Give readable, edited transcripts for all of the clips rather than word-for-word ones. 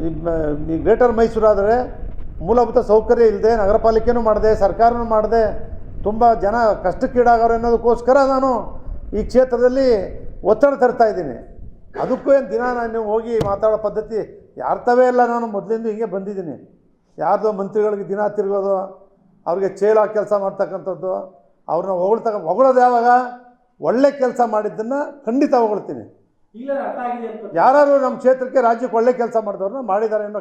ಈ ಗ್ರೇಟರ್ ಮೈಸೂರು ಆದರೆ ಮೂಲಭೂತ ಸೌಕರ್ಯ ಇಲ್ಲದೆ, ನಗರ ಪಾಲಿಕೆನೂ ಮಾಡಿದೆ, ಸರ್ಕಾರನೂ ಮಾಡಿದೆ, ತುಂಬ ಜನ ಕಷ್ಟಕ್ಕೀಡಾಗೋರು ಅನ್ನೋದಕ್ಕೋಸ್ಕರ ನಾನು ಈ ಕ್ಷೇತ್ರದಲ್ಲಿ ಒತ್ತಡ ತರ್ತಾ ಇದ್ದೀನಿ. ಅದಕ್ಕೂ ಏನು ದಿನ ನಾನು ಹೋಗಿ ಮಾತಾಡೋ ಪದ್ಧತಿ ಯಾರ್ತವೇ ಇಲ್ಲ. ನಾನು ಮೊದಲಿಂದ ಹಿಂಗೆ ಬಂದಿದ್ದೀನಿ. ಯಾರ್ದೋ ಮಂತ್ರಿಗಳಿಗೆ ದಿನ ತಿರುಗೋದು, ಅವ್ರಿಗೆ ಚೇಲಾಗಿ ಕೆಲಸ ಮಾಡ್ತಕ್ಕಂಥದ್ದು, ಅವ್ರನ್ನ ಹೊಗಳೋದು ಯಾವಾಗ? ಒಳ್ಳೆ ಕೆಲಸ ಮಾಡಿದ್ದನ್ನು ಖಂಡಿತ ಹೊಗಳ್ತೀನಿ. ಯಾರು ನಮ್ಮ ಕ್ಷೇತ್ರಕ್ಕೆ, ರಾಜ್ಯಕ್ಕೆ ಒಳ್ಳೆ ಕೆಲಸ ಮಾಡಿದವ್ರನ್ನ ಮಾಡಿದ್ದಾರೆ ಅನ್ನೋ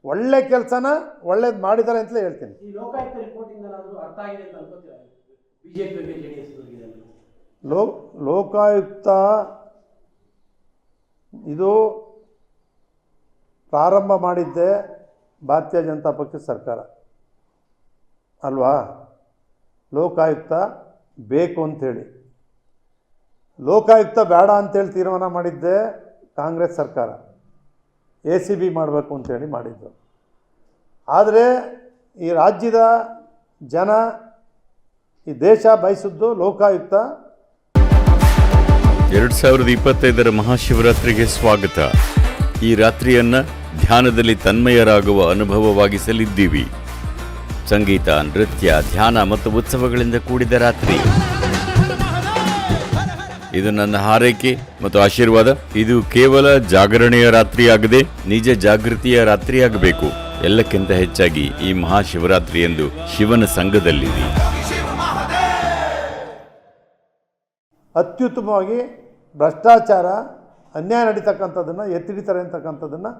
ಒಳ್ಳೆ ಕೆಲಸನ ಒಳ್ಳೇದು ಮಾಡಿದ್ದಾರೆ ಅಂತಲೇ ಹೇಳ್ತೀನಿ. ಲೋಕಾಯುಕ್ತ ಇದು ಪ್ರಾರಂಭ ಮಾಡಿದ್ದೆ ಭಾರತೀಯ ಜನತಾ ಪಕ್ಷದ ಸರ್ಕಾರ ಅಲ್ವಾ? ಲೋಕಾಯುಕ್ತ ಬೇಕು ಅಂಥೇಳಿ. ಲೋಕಾಯುಕ್ತ ಬೇಡ ಅಂಥೇಳಿ ತೀರ್ಮಾನ ಮಾಡಿದ್ದೆ ಕಾಂಗ್ರೆಸ್ ಸರ್ಕಾರ. ACB ಮಾಡಬೇಕು ಅಂಥೇಳಿ ಮಾಡಿದ್ದು. ಆದರೆ ಈ ರಾಜ್ಯದ ಜನ, ಈ ದೇಶ ಬಯಸಿದ್ದು ಲೋಕಾಯುಕ್ತ. 2025ರ ಮಹಾಶಿವರಾತ್ರಿಗೆ ಸ್ವಾಗತ. ಈ ರಾತ್ರಿಯನ್ನ ಧ್ಯಾನದಲ್ಲಿ ತನ್ಮಯರಾಗುವ ಅನುಭವವಾಗಿಸಲಿದ್ದೀವಿ. ಸಂಗೀತ, ನೃತ್ಯ, ಧ್ಯಾನ ಮತ್ತು ಉತ್ಸವಗಳಿಂದ ಕೂಡಿದ ರಾತ್ರಿ. ಇದು ನನ್ನ ಹಾರೈಕೆ ಮತ್ತು ಆಶೀರ್ವಾದ. ಇದು ಕೇವಲ ಜಾಗರಣೆಯ ರಾತ್ರಿಯಾಗದೆ ನಿಜ ಜಾಗೃತಿಯ ರಾತ್ರಿಯಾಗಬೇಕು. ಎಲ್ಲಕ್ಕಿಂತ ಹೆಚ್ಚಾಗಿ ಈ ಮಹಾಶಿವರಾತ್ರಿಯಂದು ಶಿವನ ಸಂಘದಲ್ಲಿರಿ. ಅತ್ಯುತ್ತಮವಾಗಿ ಭ್ರಷ್ಟಾಚಾರ, ಅನ್ಯಾಯ ನಡೀತಕ್ಕಂಥದ್ದನ್ನು ಎತ್ತಿಡಿತಾರೆ ಅಂತಕ್ಕಂಥದ್ದನ್ನು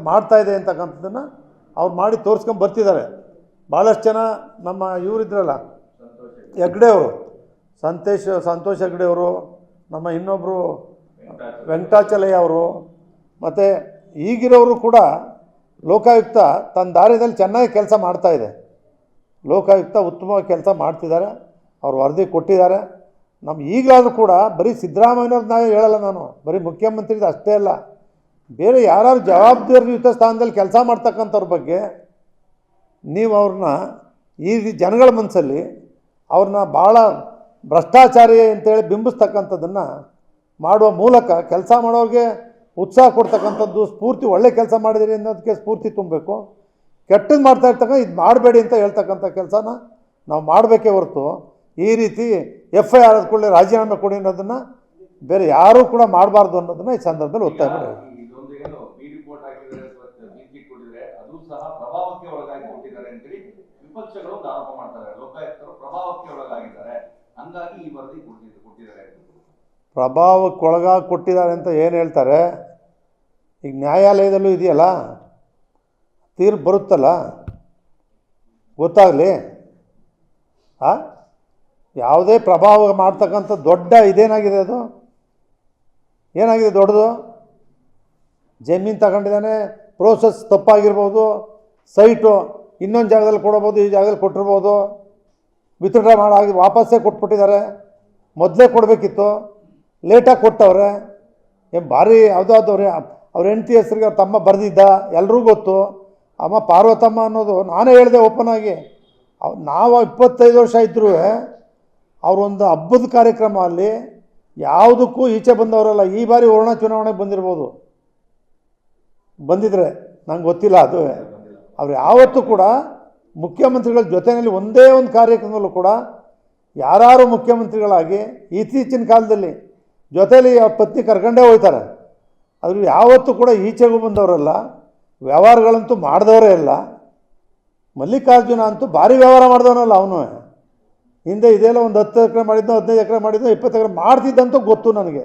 ಮಾಡ್ತಾ ಇದೆ ಅಂತಕ್ಕಂಥದ್ದನ್ನು ಅವ್ರು ಮಾಡಿ ತೋರಿಸ್ಕೊಂಡು ಬರ್ತಿದ್ದಾರೆ. ಭಾಳಷ್ಟು ಜನ ನಮ್ಮ ಇವರಿದ್ರಲ್ಲ, ಹೆಗ್ಡೆ ಅವರು, ಸಂತೋಷ್ ಹೆಗ್ಡೆ ಅವರು, ನಮ್ಮ ಇನ್ನೊಬ್ಬರು ವೆಂಕಟಾಚಲಯ್ಯ ಅವರು, ಮತ್ತು ಈಗಿರೋರು ಕೂಡ ಲೋಕಾಯುಕ್ತ ತನ್ನ ದಾರಿಯಲ್ಲಿ ಚೆನ್ನಾಗಿ ಕೆಲಸ ಮಾಡ್ತಾಯಿದೆ. ಲೋಕಾಯುಕ್ತ ಉತ್ತಮವಾಗಿ ಕೆಲಸ ಮಾಡ್ತಿದ್ದಾರೆ. ಅವ್ರು ವರದಿ ಕೊಟ್ಟಿದ್ದಾರೆ. ನಮ್ಮ ಈಗಲಾದರೂ ಕೂಡ ಬರೀ ಸಿದ್ದರಾಮಯ್ಯವ್ರನ್ನ ಹೇಳಲ್ಲ ನಾನು, ಬರೀ ಮುಖ್ಯಮಂತ್ರಿದು ಅಷ್ಟೇ ಅಲ್ಲ, ಬೇರೆ ಯಾರು ಜವಾಬ್ದಾರಿಯುತ ಸ್ಥಾನದಲ್ಲಿ ಕೆಲಸ ಮಾಡ್ತಕ್ಕಂಥವ್ರ ಬಗ್ಗೆ ನೀವು ಅವ್ರನ್ನ ಈ ಜನಗಳ ಮನಸ್ಸಲ್ಲಿ ಅವ್ರನ್ನ ಭಾಳ ಭ್ರಷ್ಟಾಚಾರಿ ಅಂತೇಳಿ ಬಿಂಬಿಸ್ತಕ್ಕಂಥದ್ದನ್ನು ಮಾಡುವ ಮೂಲಕ ಕೆಲಸ ಮಾಡೋರಿಗೆ ಉತ್ಸಾಹ ಕೊಡ್ತಕ್ಕಂಥದ್ದು, ಸ್ಫೂರ್ತಿ, ಒಳ್ಳೆ ಕೆಲಸ ಮಾಡಿದಿರಿ ಅನ್ನೋದಕ್ಕೆ ಸ್ಫೂರ್ತಿ ತುಂಬಬೇಕು. ಕೆಟ್ಟದ್ದು ಮಾಡ್ತಾ ಇರ್ತಕ್ಕಂಥ ಇದು ಮಾಡಬೇಡಿ ಅಂತ ಹೇಳ್ತಕ್ಕಂಥ ಕೆಲಸನ ನಾವು ಮಾಡಬೇಕೇ ಹೊರತು ಈ ರೀತಿ FIR ಕೂಡಲೇ ರಾಜೀನಾಮೆ ಕೊಡಿ ಅನ್ನೋದನ್ನು ಬೇರೆ ಯಾರೂ ಕೂಡ ಮಾಡಬಾರ್ದು ಅನ್ನೋದನ್ನು ಈ ಸಂದರ್ಭದಲ್ಲಿ ಒತ್ತಾಯ ಮಾಡಿ. ಪ್ರಭಾವಕ್ಕೊಳಗಾಗಿ ಕೊಟ್ಟಿದ್ದಾರೆ ಅಂತ ಏನು ಹೇಳ್ತಾರೆ? ಈಗ ನ್ಯಾಯಾಲಯದಲ್ಲೂ ಇದೆಯಲ್ಲ, ತೀರ್ಪು ಬರುತ್ತಲ್ಲ, ಗೊತ್ತಾಗಲಿ. ಯಾವುದೇ ಪ್ರಭಾವ ಮಾಡ್ತಕ್ಕಂಥ ದೊಡ್ಡ ಇದೇನಾಗಿದೆ? ಅದು ಏನಾಗಿದೆ ದೊಡ್ಡದು? ಜಮೀನು ತಗೊಂಡಿದ್ದಾನೆ, ಪ್ರೋಸೆಸ್ ತಪ್ಪಾಗಿರ್ಬೋದು, ಸೈಟು ಇನ್ನೊಂದು ಜಾಗದಲ್ಲಿ ಕೊಡ್ಬೋದು, ಈ ಜಾಗದಲ್ಲಿ ಕೊಟ್ಟಿರ್ಬೋದು, ವಿತ್ಡ್ರಾ ಮಾಡಿ ವಾಪಸ್ಸೇ ಕೊಟ್ಬಿಟ್ಟಿದ್ದಾರೆ. ಮೊದಲೇ ಕೊಡಬೇಕಿತ್ತು, ಲೇಟಾಗಿ ಕೊಟ್ಟವ್ರೆ. ಏನು ಭಾರಿ ಯಾವುದಾದವ್ರೆ ಅವ್ರ ಹೆಂಡತಿ ಹೆಸರಿಗೆ ಅವ್ರ ತಮ್ಮ ಬರೆದಿದ್ದ, ಎಲ್ರಿಗೂ ಗೊತ್ತು. ಅಮ್ಮ ಪಾರ್ವತಮ್ಮ ಅನ್ನೋದು ನಾನೇ ಹೇಳಿದೆ ಓಪನ್ ಆಗಿ. ನಾವು 25 ವರ್ಷ ಇದ್ದರೂ ಅವರೊಂದು ಹಬ್ಬದ ಕಾರ್ಯಕ್ರಮ ಅಲ್ಲಿ ಯಾವುದಕ್ಕೂ ಈಚೆ ಬಂದವರಲ್ಲ. ಈ ಬಾರಿ ವರ್ಣ ಚುನಾವಣೆಗೆ ಬಂದಿದ್ರೆ ನಂಗೆ ಗೊತ್ತಿಲ್ಲ. ಅದು ಅವ್ರು ಯಾವತ್ತೂ ಕೂಡ ಮುಖ್ಯಮಂತ್ರಿಗಳ ಜೊತೆಯಲ್ಲಿ ಒಂದೇ ಒಂದು ಕಾರ್ಯಕ್ರಮದಲ್ಲೂ ಕೂಡ ಯಾರು ಮುಖ್ಯಮಂತ್ರಿಗಳಾಗಿ ಇತ್ತೀಚಿನ ಕಾಲದಲ್ಲಿ ಜೊತೆಯಲ್ಲಿ ಅವ್ರ ಪತ್ನಿ ಕರ್ಕೊಂಡೇ ಹೋಗ್ತಾರೆ. ಅವರು ಯಾವತ್ತೂ ಕೂಡ ಈಚೆಗೂ ಬಂದವರಲ್ಲ, ವ್ಯವಹಾರಗಳಂತೂ ಮಾಡಿದವರೇ ಇಲ್ಲ. ಮಲ್ಲಿಕಾರ್ಜುನ ಅಂತೂ ಭಾರಿ ವ್ಯವಹಾರ ಮಾಡಿದವನಲ್ಲ ಅವನು. ಹಿಂದೆ ಇದೆಲ್ಲ ಒಂದು 10 ಎಕರೆ ಮಾಡಿದ್ನೋ, 15 ಎಕರೆ ಮಾಡಿದ್ನೋ, 20 ಎಕರೆ ಮಾಡ್ತಿದ್ದಂತೂ ಗೊತ್ತು ನನಗೆ.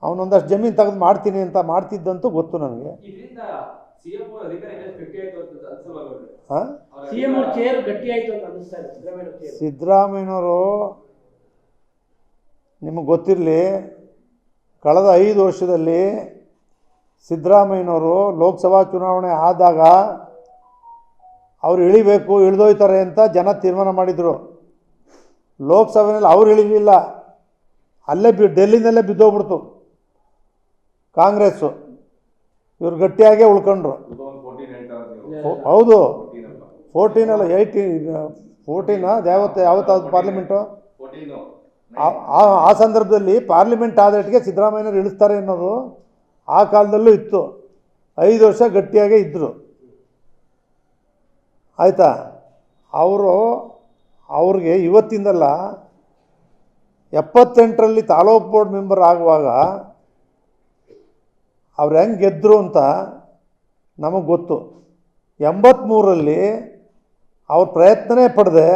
ಅವನೊಂದಷ್ಟು ಜಮೀನು ತೆಗೆದು ಮಾಡ್ತೀನಿ ಅಂತ ಮಾಡ್ತಿದ್ದಂತೂ ಗೊತ್ತು ನನಗೆ. ಸಿದ್ದರಾಮಯ್ಯನವರು ನಿಮಗೆ ಗೊತ್ತಿರಲಿ, ಕಳೆದ 5 ವರ್ಷದಲ್ಲಿ ಸಿದ್ದರಾಮಯ್ಯನವರು ಲೋಕಸಭಾ ಚುನಾವಣೆ ಆದಾಗ ಅವ್ರು ಇಳಿಬೇಕು, ಇಳಿದೋಯ್ತಾರೆ ಅಂತ ಜನ ತೀರ್ಮಾನ ಮಾಡಿದರು. ಲೋಕಸಭೆಯಲ್ಲಿ ಅವ್ರು ಇಳಿಲಿಲ್ಲ, ಅಲ್ಲೇ ಡೆಲ್ಲಿನಲ್ಲೇ ಬಿದ್ದೋಗ್ಬಿಡ್ತು ಕಾಂಗ್ರೆಸ್ಸು. ಇವ್ರು ಗಟ್ಟಿಯಾಗೇ ಉಳ್ಕೊಂಡ್ರು. ಹೌದು, 14 ಅಲ್ಲ 14 ಯಾವತ್ತಾದ್ರು ಪಾರ್ಲಿಮೆಂಟು. ಆ ಸಂದರ್ಭದಲ್ಲಿ ಪಾರ್ಲಿಮೆಂಟ್ ಆದಟ್ಟಿಗೆ ಸಿದ್ದರಾಮಯ್ಯನವ್ರು ಇಳಿಸ್ತಾರೆ ಅನ್ನೋದು ಆ ಕಾಲದಲ್ಲೂ ಇತ್ತು. 5 ವರ್ಷ ಗಟ್ಟಿಯಾಗೇ ಇದ್ದರು. ಆಯಿತಾ? ಅವ್ರಿಗೆ ಇವತ್ತಿಂದಲ್ಲ, 78ರಲ್ಲಿ ತಾಲೂಕು ಬೋರ್ಡ್ ಮೆಂಬರ್ ಆಗುವಾಗ ಅವ್ರು ಹೆಂಗೆ ಗೆದ್ದರು ಅಂತ ನಮಗೆ ಗೊತ್ತು. 83ರಲ್ಲಿ ಅವ್ರ ಪ್ರಯತ್ನನೇ ಪಡೆದೆ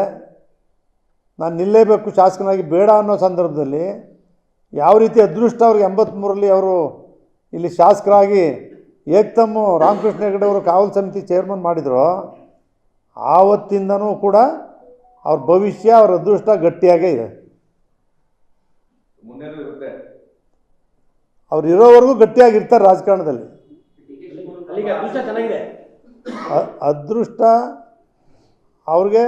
ನಾನು ನಿಲ್ಲೇಬೇಕು ಶಾಸಕನಾಗಿ ಬೇಡ ಅನ್ನೋ ಸಂದರ್ಭದಲ್ಲಿ ಯಾವ ರೀತಿ ಅದೃಷ್ಟ ಅವ್ರಿಗೆ 83ರಲ್ಲಿ ಅವರು ಇಲ್ಲಿ ಶಾಸಕರಾಗಿ ಏಕ್ತಮ್ಮು ರಾಮಕೃಷ್ಣ ಹೆಗಡೆ ಅವರು ಕಾವಲು ಸಮಿತಿ ಚೇರ್ಮನ್ ಮಾಡಿದರು. ಆವತ್ತಿಂದನೂ ಕೂಡ ಅವ್ರ ಭವಿಷ್ಯ, ಅವ್ರ ಅದೃಷ್ಟ ಗಟ್ಟಿಯಾಗೇ ಇದೆ. ಅವ್ರು ಇರೋವರೆಗೂ ಗಟ್ಟಿಯಾಗಿರ್ತಾರೆ ರಾಜಕಾರಣದಲ್ಲಿ. ಅದೃಷ್ಟ ಅವ್ರಿಗೆ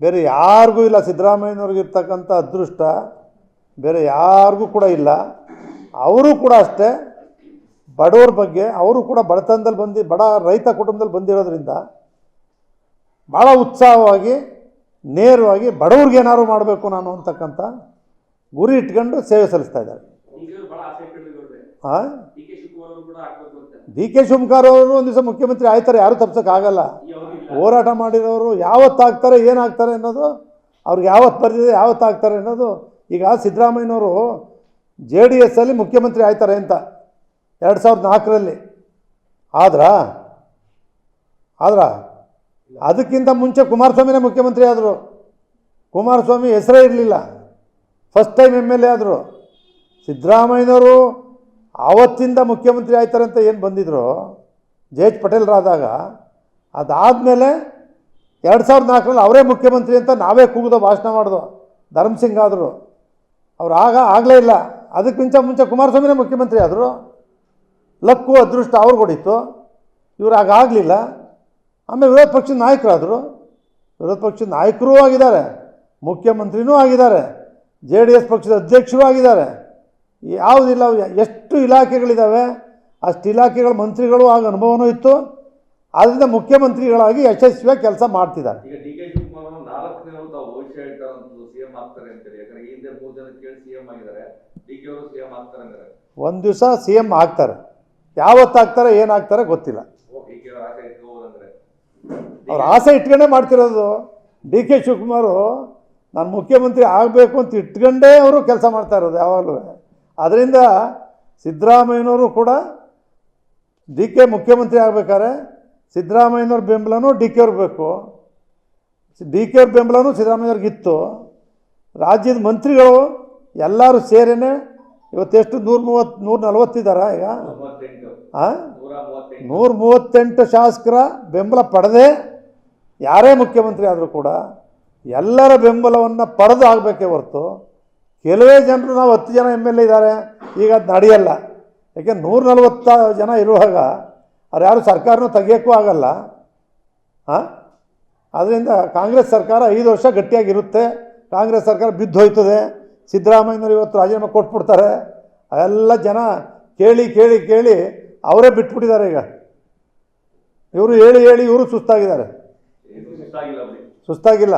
ಬೇರೆ ಯಾರಿಗೂ ಇಲ್ಲ. ಸಿದ್ದರಾಮಯ್ಯನವ್ರಿಗೆ ಇರ್ತಕ್ಕಂಥ ಅದೃಷ್ಟ ಬೇರೆ ಯಾರಿಗೂ ಕೂಡ ಇಲ್ಲ. ಅವರು ಕೂಡ ಅಷ್ಟೇ, ಬಡವ್ರ ಬಗ್ಗೆ ಅವರು ಕೂಡ ಬಡತನದಲ್ಲಿ ಬಡ ರೈತ ಕುಟುಂಬದಲ್ಲಿ ಬಂದಿರೋದ್ರಿಂದ ಭಾಳ ಉತ್ಸಾಹವಾಗಿ ನೇರವಾಗಿ ಬಡವ್ರಿಗೆ ಏನಾದ್ರು ಮಾಡಬೇಕು ನಾನು ಅಂತಕ್ಕಂಥ ಗುರಿ ಇಟ್ಕೊಂಡು ಸೇವೆ ಸಲ್ಲಿಸ್ತಾ ಇದ್ದಾರೆ. ಹಾಂ, ಡಿ ಕೆ ಶಿವಕುಮಾರ್ ಅವರು ಒಂದು ದಿವಸ ಮುಖ್ಯಮಂತ್ರಿ ಆಯ್ತಾರೆ, ಯಾರೂ ತಪ್ಸೋಕ್ಕಾಗಲ್ಲ. ಹೋರಾಟ ಮಾಡಿರೋರು ಯಾವತ್ತಾಗ್ತಾರೆ ಏನಾಗ್ತಾರೆ ಅನ್ನೋದು ಅವ್ರಿಗೆ ಯಾವತ್ತು ಬರ್ದಿದೆ ಯಾವತ್ತಾಗ್ತಾರೆ ಅನ್ನೋದು. ಈಗ ಸಿದ್ದರಾಮಯ್ಯನವರು JDS ಅಲ್ಲಿ ಮುಖ್ಯಮಂತ್ರಿ ಆಯ್ತಾರೆ ಅಂತ 2004ರಲ್ಲಿ ಆದ್ರ ಅದಕ್ಕಿಂತ ಮುಂಚೆ ಕುಮಾರಸ್ವಾಮಿನೇ ಮುಖ್ಯಮಂತ್ರಿ ಆದರು. ಕುಮಾರಸ್ವಾಮಿ ಹೆಸರೇ ಇರಲಿಲ್ಲ, ಫಸ್ಟ್ ಟೈಮ್ MLA ಆದರು. ಸಿದ್ದರಾಮಯ್ಯನವರು ಆವತ್ತಿಂದ ಮುಖ್ಯಮಂತ್ರಿ ಆಯ್ತಾರೆ ಅಂತ ಏನು ಬಂದಿದ್ರು JH ಪಟೇಲ್ರಾದಾಗ, ಅದಾದಮೇಲೆ 2004ರಲ್ಲಿ ಅವರೇ ಮುಖ್ಯಮಂತ್ರಿ ಅಂತ ನಾವೇ ಕೂಗಿದ ಭಾಷಣ ಮಾಡಿದೋ. ಧರ್ಮಸಿಂಗ್ ಆದರು, ಅವ್ರು ಆಗಲೇ ಇಲ್ಲ. ಅದಕ್ಕಿಂತ ಮುಂಚೆ ಕುಮಾರಸ್ವಾಮಿನೇ ಮುಖ್ಯಮಂತ್ರಿ ಆದರು. ಲಕ್ಕು ಅದೃಷ್ಟ ಅವ್ರಿಗೆ ಹೊಡಿತು, ಇವರು ಆಗಲಿಲ್ಲ. ಆಮೇಲೆ ವಿರೋಧ ಪಕ್ಷದ ನಾಯಕರಾದರು, ವಿರೋಧ ಪಕ್ಷದ ನಾಯಕರೂ ಆಗಿದ್ದಾರೆ, ಮುಖ್ಯಮಂತ್ರಿನೂ ಆಗಿದ್ದಾರೆ, JDS ಪಕ್ಷದ ಅಧ್ಯಕ್ಷರೂ ಆಗಿದ್ದಾರೆ. ಯಾವುದಿಲ್ಲ, ಎಷ್ಟು ಇಲಾಖೆಗಳಿದ್ದಾವೆ ಅಷ್ಟು ಇಲಾಖೆಗಳ ಮಂತ್ರಿಗಳು ಆಗ ಅನುಭವನೂ ಇತ್ತು. ಆದ್ದರಿಂದ ಮುಖ್ಯಮಂತ್ರಿಗಳಾಗಿ ಯಶಸ್ವಿಯಾಗಿ ಕೆಲಸ ಮಾಡ್ತಿದ್ದಾರೆ. ಈಗ ಡಿ ಕೆ ಶಿವಕುಮಾರ್ 4ನೇ ಭವಿಷ್ಯ ಹೇಳ್ತಾರಂತ ಸಿಎಂ ಆಗ್ತಾರೆ ಅಂತೇಳಿ. ಯಾಕಂದ್ರೆ ಈ ಹಿಂದೆ 3 ಜನ ಕೇಳಿ ಸಿಎಂ ಆಗಿದ್ದಾರೆ, ಡಿ ಕೆ ಅವರು ಸಿಎಂ ಆಗ್ತಾರೆ ಅಂದ್ರೆ ಒಂದು ದಿವಸ CM ಆಗ್ತಾರೆ. ಯಾವತ್ತಾಗ್ತಾರೆ ಏನಾಗ್ತಾರೆ ಗೊತ್ತಿಲ್ಲ. ಅವ್ರ ಆಸೆ ಇಟ್ಕೊಂಡೇ ಮಾಡ್ತಿರೋದು. ಡಿ ಕೆ ಶಿವಕುಮಾರು ನಾನು ಮುಖ್ಯಮಂತ್ರಿ ಆಗಬೇಕು ಅಂತ ಇಟ್ಕೊಂಡೇ ಅವರು ಕೆಲಸ ಮಾಡ್ತಾ ಇರೋದು ಯಾವಾಗಲೂ. ಅದರಿಂದ ಸಿದ್ದರಾಮಯ್ಯನವರು ಕೂಡ ಡಿ ಕೆ ಮುಖ್ಯಮಂತ್ರಿ ಆಗಬೇಕಾದ್ರೆ ಸಿದ್ದರಾಮಯ್ಯನವ್ರ ಬೆಂಬಲನೂ ಡಿ ಕೆ ಅವ್ರಿಗೆ ಬೇಕು, ಡಿ ಕೆ ಅವ್ರ ಬೆಂಬಲನೂ ಸಿದ್ದರಾಮಯ್ಯವ್ರಿಗಿತ್ತು. ರಾಜ್ಯದ ಮಂತ್ರಿಗಳು ಎಲ್ಲರೂ ಸೇರೇನೆ ಇವತ್ತೆಷ್ಟು 140 ಇದ್ದಾರಾ ಈಗ? 138 ಶಾಸಕರ ಬೆಂಬಲ ಪಡೆದೇ ಯಾರೇ ಮುಖ್ಯಮಂತ್ರಿ ಆದರೂ ಕೂಡ ಎಲ್ಲರ ಬೆಂಬಲವನ್ನು ಪಡೆದು ಆಗಬೇಕೇ ಹೊರತು ಕೆಲವೇ ಜನರು ನಾವು 10 ಜನ MLA ಇದ್ದಾರೆ ಈಗ ಅದು ನಡೆಯಲ್ಲ. ಯಾಕೆ 140 ಜನ ಇರುವಾಗ ಅವ್ರು ಯಾರು ಸರ್ಕಾರನೂ ತೆಗಿಯೋಕ್ಕೂ ಆಗಲ್ಲ. ಆದ್ದರಿಂದ ಕಾಂಗ್ರೆಸ್ ಸರ್ಕಾರ 5 ವರ್ಷ ಗಟ್ಟಿಯಾಗಿರುತ್ತೆ. ಕಾಂಗ್ರೆಸ್ ಸರ್ಕಾರ ಬಿದ್ದು ಹೋಯ್ತದೆ. ಸಿದ್ದರಾಮಯ್ಯನವರು ಇವತ್ತು ರಾಜೀನಾಮೆ ಕೊಟ್ಬಿಡ್ತಾರೆ. ಎಲ್ಲ ಜನ ಕೇಳಿ ಕೇಳಿ ಕೇಳಿ ಅವರೇ ಬಿಟ್ಬಿಟ್ಟಿದ್ದಾರೆ. ಈಗ ಇವರು ಹೇಳಿ ಹೇಳಿ ಇವರು ಸುಸ್ತಾಗಿದ್ದಾರೆ. ಸುಸ್ತಾಗಿಲ್ಲ.